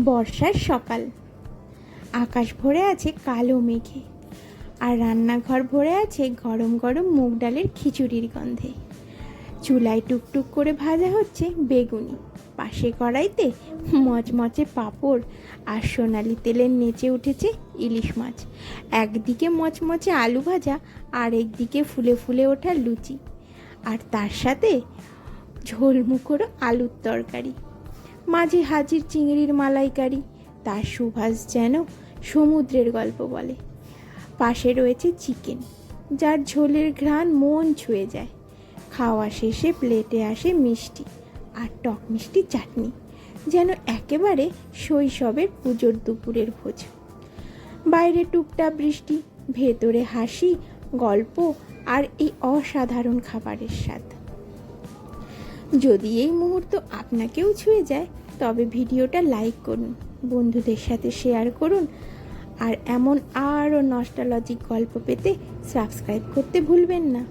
বর্ষার সকাল, আকাশ ভরে আছে কালো মেঘে, আর রান্নাঘর ভরে আছে গরম গরম মুগ ডালের খিচুড়ির গন্ধে। চুলায় টুকটুক করে ভাজা হচ্ছে বেগুনি, পাশে কড়াইতে মচমচে পাঁপড়, আর সোনালি তেলের নেচে উঠেছে ইলিশ মাছ। একদিকে মচমচে আলু ভাজা, আর একদিকে ফুলে ফুলে ওঠা লুচি, আর তার সাথে ঝোলমুখোর আলুর তরকারি। মাঝে হাজির চিংড়ির মালাইকারি, তার সুবাস যেন সমুদ্রের গল্প বলে। পাশে রয়েছে চিকেন, যার ঝোলের ঘ্রাণ মন ছুঁয়ে যায়। খাওয়া শেষে প্লেটে আসে মিষ্টি, আর টক মিষ্টি চাটনি, যেন একেবারে শৈশবের পুজোর দুপুরের ভোজ। বাইরে টুপটাপ বৃষ্টি, ভেতরে হাসি, গল্প, আর এই অসাধারণ খাবারের স্বাদ। যদি এই মুহূর্ত আপনাকেও ছুঁয়ে যায়, তবে ভিডিওটা লাইক করুন, বন্ধুদের সাথে শেয়ার করুন, আর এমন আরও নস্টালজিক গল্প পেতে সাবস্ক্রাইব করতে ভুলবেন না।